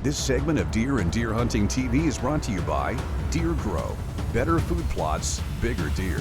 This segment of Deer and Deer Hunting TV is brought to you by Deer Grow. Better food plots, bigger deer.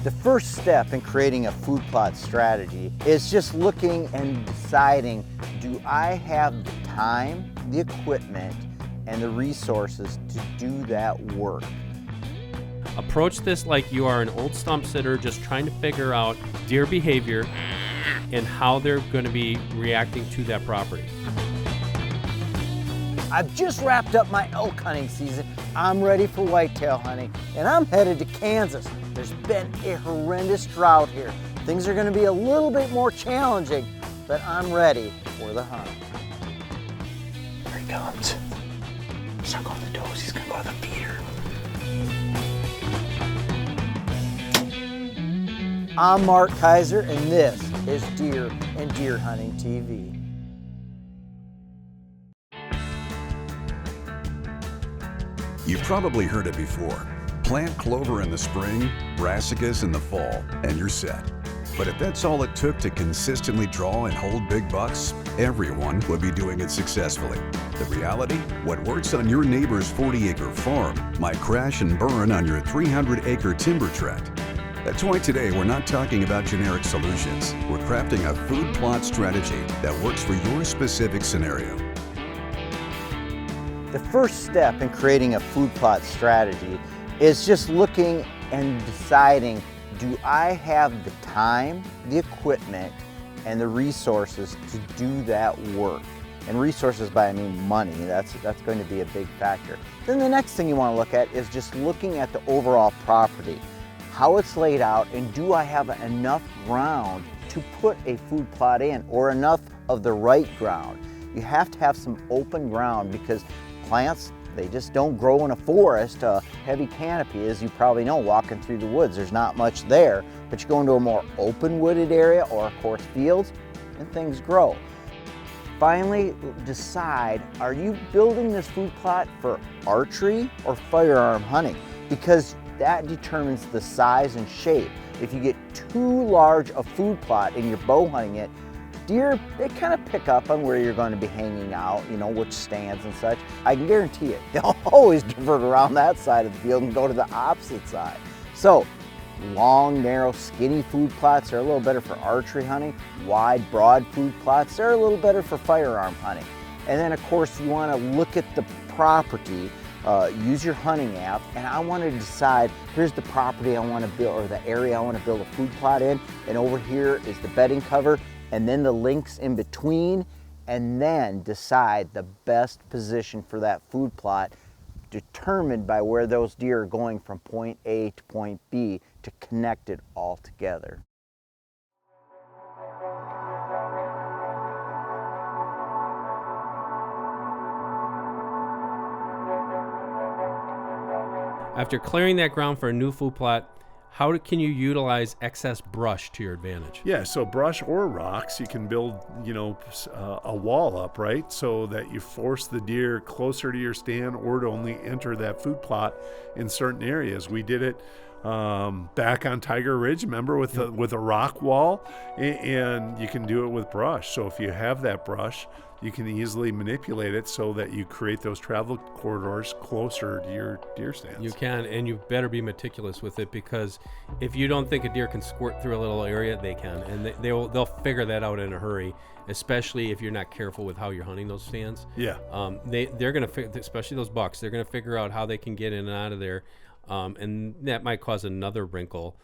The first step in creating a food plot strategy is just looking and deciding, do I have the time, the equipment, and the resources to do that work? Approach this like you are an old stump sitter just trying to figure out deer behavior and how they're going to be reacting to that property. I've just wrapped up my elk hunting season. I'm ready for whitetail hunting, and I'm headed to Kansas. There's been a horrendous drought here. Things are going to be a little bit more challenging, but I'm ready for the hunt. Here he comes. Suck on the toes, he's going to go to the feeder. I'm Mark Kaiser, and this is Deer and Deer Hunting TV. You've probably heard it before. Plant clover in the spring, brassicas in the fall, and you're set. But if that's all it took to consistently draw and hold big bucks, everyone would be doing it successfully. The reality? What works on your neighbor's 40-acre farm might crash and burn on your 300-acre timber tract. That's why today we're not talking about generic solutions. We're crafting a food plot strategy that works for your specific scenario. The first step in creating a food plot strategy is just looking and deciding, do I have the time, the equipment, and the resources to do that work? And resources by I mean money, that's going to be a big factor. Then the next thing you want to look at is just looking at the overall property, how it's laid out, and do I have enough ground to put a food plot in, or enough of the right ground. You have to have some open ground because plants, they just don't grow in a forest, a heavy canopy, as you probably know, walking through the woods. There's not much there, but you go into a more open wooded area or, of course, fields, and things grow. Finally, decide, are you building this food plot for archery or firearm hunting? Because that determines the size and shape. If you get too large a food plot and you're bow hunting it, deer, they kind of pick up on where you're going to be hanging out, you know, which stands and such. I can guarantee it, they'll always divert around that side of the field and go to the opposite side. So, long, narrow, skinny food plots are a little better for archery hunting. Wide, broad food plots, they're a little better for firearm hunting. And then, of course, you want to look at the property, use your hunting app, and I want to decide, here's the property I want to build, or the area I want to build a food plot in, and over here is the bedding cover, and then the links in between, and then decide the best position for that food plot, determined by where those deer are going from point A to point B to connect it all together. After clearing that ground for a new food plot, how can you utilize excess brush to your advantage? Yeah, so brush or rocks, you can build, a wall up, right? So that you force the deer closer to your stand or to only enter that food plot in certain areas. We did it back on Tiger Ridge, remember, with a rock wall, and you can do it with brush. So if you have that brush, you can easily manipulate it so that you create those travel corridors closer to your deer stands. You can, and you better be meticulous with it, because if you don't think a deer can squirt through a little area, they can, and they'll figure that out in a hurry, especially if you're not careful with how you're hunting those stands. Yeah. They're gonna, especially those bucks, they're gonna figure out how they can get in and out of there, and that might cause another wrinkle.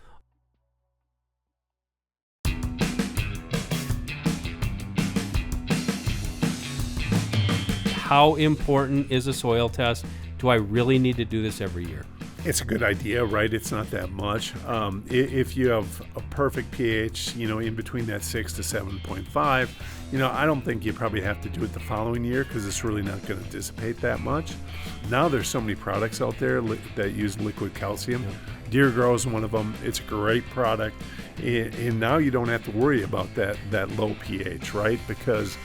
How important is a soil test? Do I really need to do this every year? It's a good idea, right? It's not that much. If you have a perfect pH, in between that 6 to 7.5, I don't think you probably have to do it the following year because it's really not going to dissipate that much. Now there's so many products out there that use liquid calcium. Yep. Deer Grow is one of them. It's a great product. And now you don't have to worry about that low pH, right? Because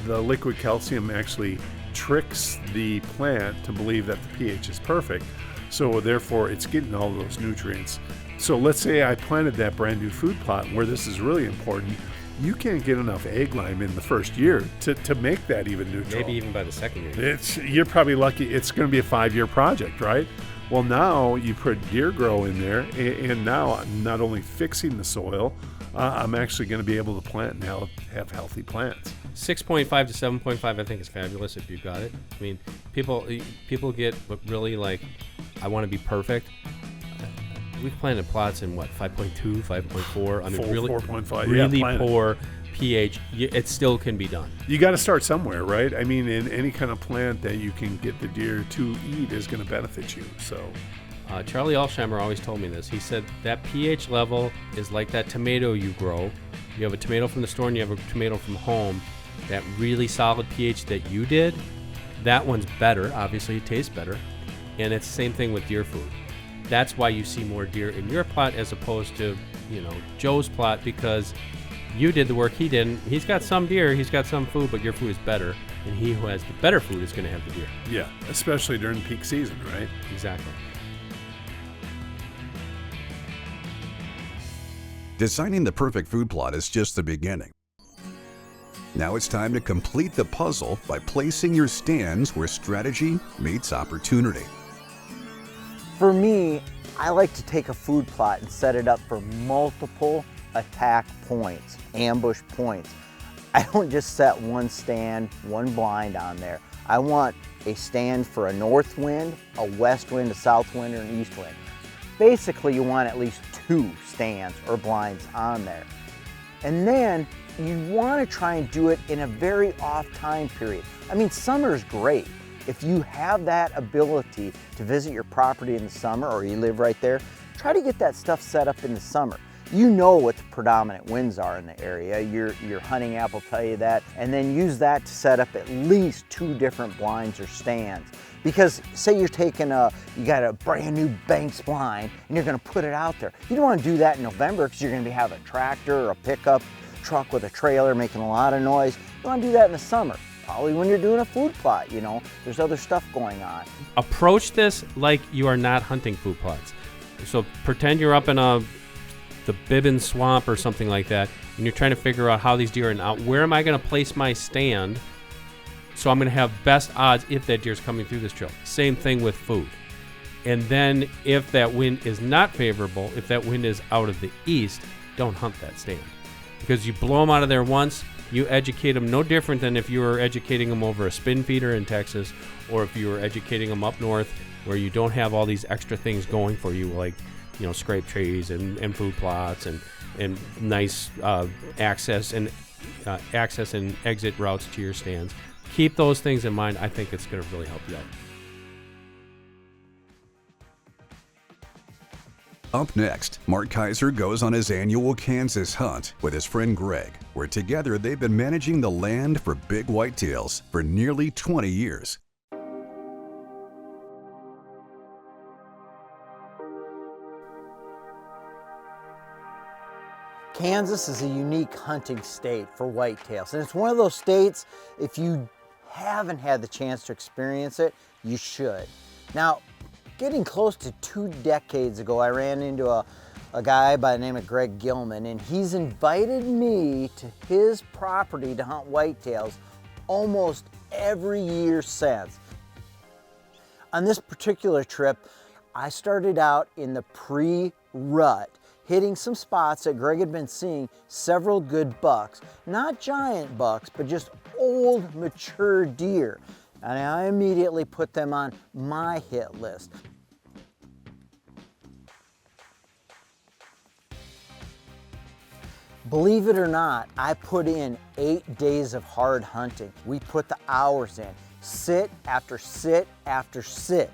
the liquid calcium actually tricks the plant to believe that the pH is perfect. So therefore, it's getting all those nutrients So let's say I planted that brand new food plot where this is really important. You can't get enough egg lime in the first year to make that even neutral. Maybe even by the second year. You're probably lucky. It's going to be a 5-year project, right? Well, now you put deer grow in there, and now I'm not only fixing the soil, I'm actually going to be able to plant and have healthy plants. 6.5 to 7.5, I think, is fabulous if you've got it. I mean, people get what really like, I want to be perfect. We've planted plots in what, 5.2, 5.4. I mean, really 4.5. really Yeah, poor pH. It still can be done. You got to start somewhere, right? I mean, in any kind of plant that you can get the deer to eat is going to benefit you. So, Charlie Alsheimer always told me this. He said that pH level is like that tomato you grow. You have a tomato from the store and you have a tomato from home. That really solid pH that you did, that one's better. Obviously, it tastes better. And it's the same thing with deer food. That's why you see more deer in your plot as opposed to, Joe's plot, because you did the work he didn't. He's got some deer, he's got some food, but your food is better. And he who has the better food is going to have the deer. yeah, especially during peak season, right? Exactly. Designing the perfect food plot is just the beginning. Now it's time to complete the puzzle by placing your stands where strategy meets opportunity. For me, I like to take a food plot and set it up for multiple attack points, ambush points. I don't just set one stand, one blind on there. I want a stand for a north wind, a west wind, a south wind, or an east wind. Basically, you want at least 2 stands or blinds on there. And then you want to try and do it in a very off time period. I mean, summer's great. If you have that ability to visit your property in the summer or you live right there, try to get that stuff set up in the summer. You know what the predominant winds are in the area. Your hunting app will tell you that. And then use that to set up at least 2 different blinds or stands. Because say you're taking you got a brand new Banks blind and you're gonna put it out there. You don't wanna do that in November because you're gonna have a tractor or a pickup truck with a trailer making a lot of noise. You wanna do that in the summer. Probably when you're doing a food plot, there's other stuff going on. Approach this like you are not hunting food plots. So pretend you're up in the Bibbin Swamp or something like that, and you're trying to figure out how these deer are in. Out. Where am I going to place my stand so I'm going to have best odds if that deer's coming through this trail? Same thing with food. And then if that wind is not favorable, if that wind is out of the east, don't hunt that stand. Because you blow them out of there once, you educate them no different than if you were educating them over a spin feeder in Texas, or if you were educating them up north where you don't have all these extra things going for you, like scrape trees and food plots and nice access and exit routes to your stands. Keep those things in mind. I think it's going to really help you out. Up next, Mark Kaiser goes on his annual Kansas hunt with his friend Greg, where together they've been managing the land for big whitetails for nearly 20 years. Kansas is a unique hunting state for whitetails, and it's one of those states, if you haven't had the chance to experience it, you should. Now, getting close to 2 decades ago, I ran into a guy by the name of Greg Gilman, and he's invited me to his property to hunt whitetails almost every year since. On this particular trip, I started out in the pre-rut, hitting some spots that Greg had been seeing several good bucks. Not giant bucks, but just old, mature deer. And I immediately put them on my hit list. Believe it or not, I put in 8 days of hard hunting. We put the hours in, sit after sit after sit.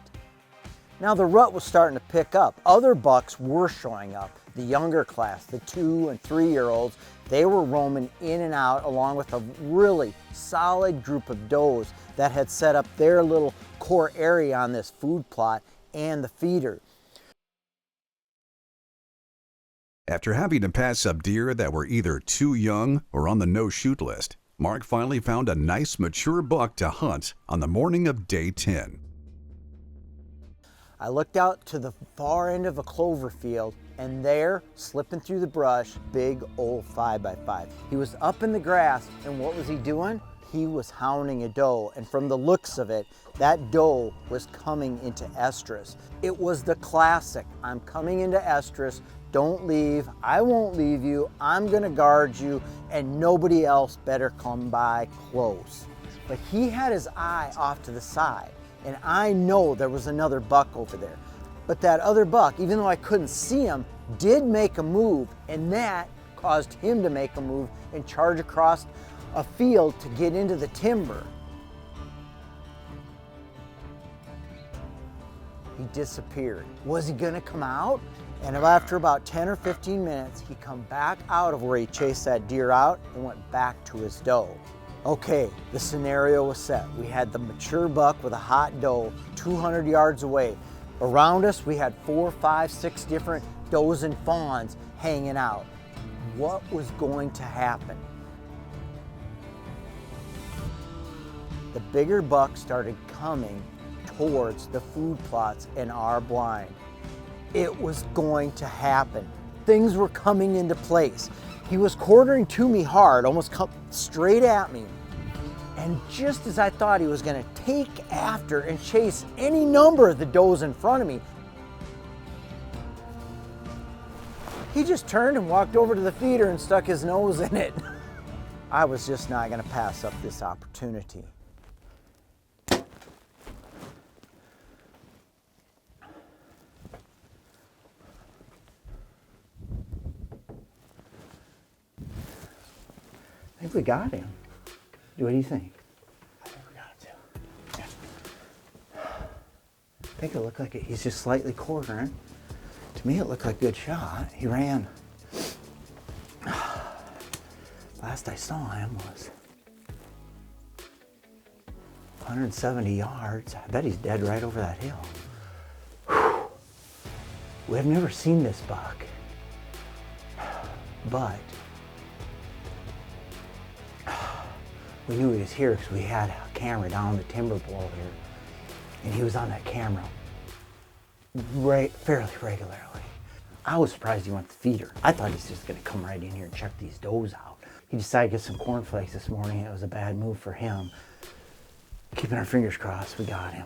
Now the rut was starting to pick up. Other bucks were showing up. The younger class, the 2 and 3 year olds, they were roaming in and out along with a really solid group of does that had set up their little core area on this food plot and the feeder. After having to pass up deer that were either too young or on the no-shoot list, Mark finally found a nice mature buck to hunt on the morning of day 10. I looked out to the far end of a clover field And there, slipping through the brush, big old 5x5. He was up in the grass, and what was he doing? He was hounding a doe, and from the looks of it, that doe was coming into estrus. It was the classic, I'm coming into estrus, don't leave, I won't leave you, I'm gonna guard you, and nobody else better come by close. But he had his eye off to the side, and I know there was another buck over there. But that other buck, even though I couldn't see him, did make a move, and that caused him to make a move and charge across a field to get into the timber. He disappeared. Was he gonna come out? And after about 10 or 15 minutes, he come back out of where he chased that deer out and went back to his doe. Okay, the scenario was set. We had the mature buck with a hot doe 200 yards away. Around us, we had 4, 5, 6 different does and fawns hanging out. What was going to happen? The bigger buck started coming towards the food plots in our blind. It was going to happen. Things were coming into place. He was quartering to me hard, almost come straight at me. And just as I thought he was gonna take after and chase any number of the does in front of me, he just turned and walked over to the feeder and stuck his nose in it. I was just not gonna pass up this opportunity. I think we got him. What do you think? I think we got him too. Yeah. I think it looked like he's just slightly quartering. To me, it looked like a good shot. He ran. Last I saw him was 170 yards. I bet he's dead right over that hill. Whew. We have never seen this buck, but we knew he was here because we had a camera down the timber pole here, and he was on that camera fairly regularly. I was surprised he went to the feeder. I thought he's just gonna come right in here and check these does out. He decided to get some cornflakes this morning. It was a bad move for him. Keeping our fingers crossed, we got him.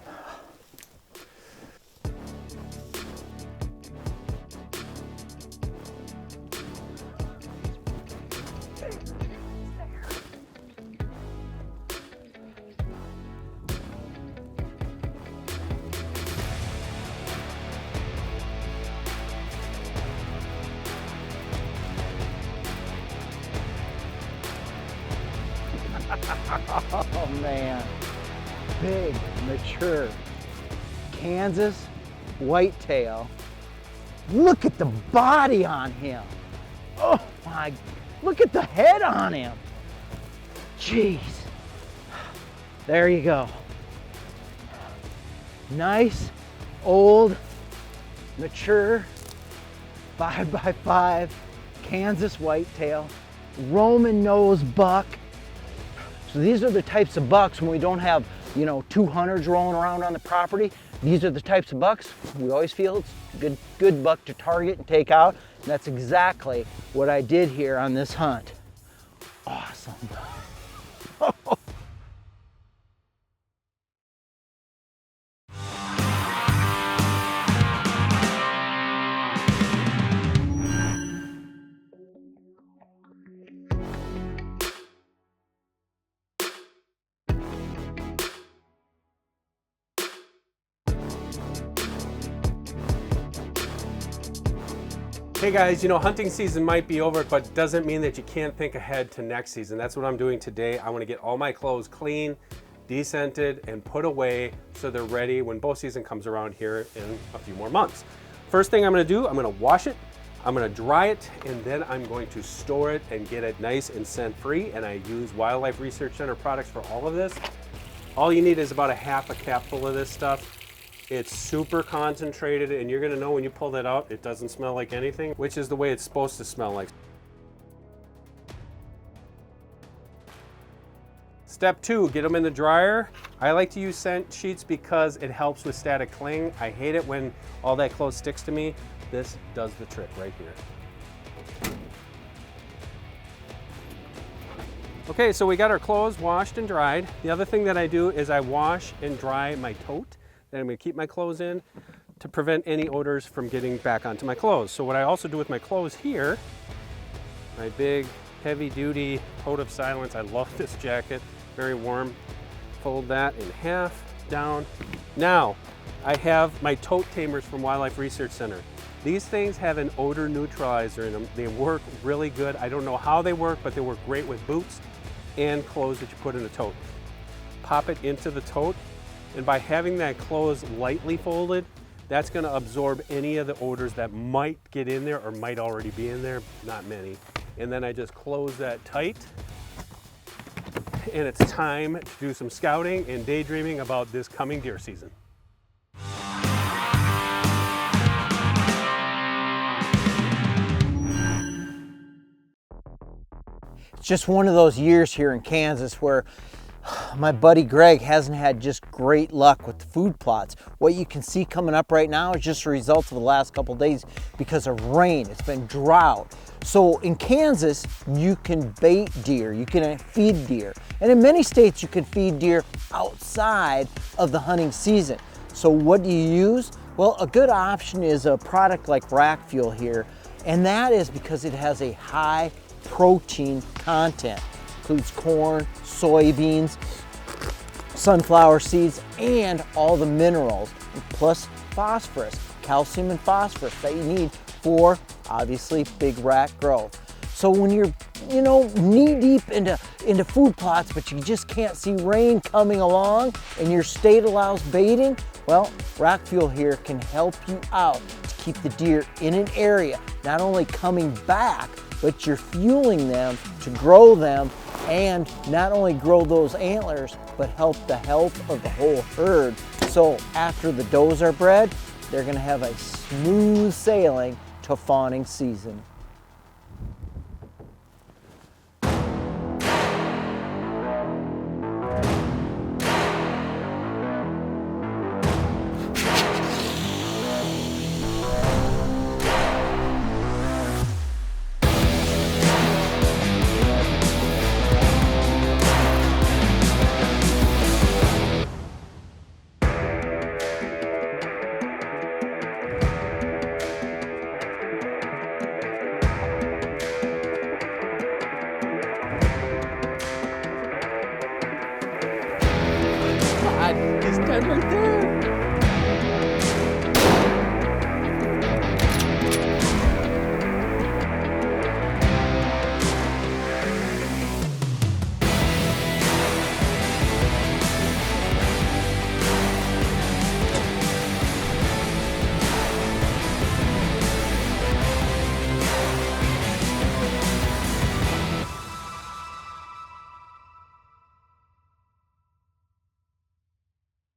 Oh man, big, mature Kansas whitetail. Look at the body on him. Oh my, look at the head on him. Jeez. There you go. Nice, old, mature 5x5 Kansas whitetail, Roman nose buck. So these are the types of bucks when we don't have, 200s rolling around on the property. These are the types of bucks we always feel it's a good buck to target and take out. And that's exactly what I did here on this hunt. Awesome. Hey guys, hunting season might be over, but it doesn't mean that you can't think ahead to next season. That's what I'm doing today. I want to get all my clothes clean, descented, and put away so they're ready when bow season comes around here in a few more months. First thing I'm going to do, I'm going to wash it, I'm going to dry it, and then I'm going to store it and get it nice and scent free. And I use Wildlife Research Center products for all of this. All you need is about a half a capful of this stuff. It's super concentrated, and you're gonna know when you pull that out, it doesn't smell like anything, which is the way it's supposed to smell like. Step 2, get them in the dryer. I like to use scent sheets because it helps with static cling. I hate it when all that clothes sticks to me, This does the trick right here. Okay, so we got our clothes washed and dried. The other thing that I do is I wash and dry my tote that I'm gonna keep my clothes in to prevent any odors from getting back onto my clothes. So what I also do with my clothes here, my big heavy duty coat of silence. I love this jacket, very warm. Fold that in half, down. Now, I have my tote tamers from Wildlife Research Center. These things have an odor neutralizer in them. They work really good. I don't know how they work, but they work great with boots and clothes that you put in a tote. Pop it into the tote, and by having that clothes lightly folded, that's gonna absorb any of the odors that might get in there or might already be in there, not many. And then I just close that tight, and it's time to do some scouting and daydreaming about this coming deer season. It's just one of those years here in Kansas where my buddy Greg hasn't had just great luck with the food plots. What you can see coming up right now is just a result of the last couple of days because of rain. It's been drought. So in Kansas, you can bait deer, you can feed deer. And in many states, you can feed deer outside of the hunting season. So what do you use? Well, a good option is a product like Rack Fuel here. And that is because it has a high protein content. Includes corn, soybeans, sunflower seeds, and all the minerals, plus phosphorus, calcium and phosphorus that you need for, obviously, big rat growth. So when you're, knee deep into food plots, but you just can't see rain coming along and your state allows baiting, well, Rack Fuel here can help you out to keep the deer in an area, not only coming back, but you're fueling them to grow them and not only grow those antlers, but help the health of the whole herd. So after the does are bred, they're gonna have a smooth sailing to fawning season. He's dead right there.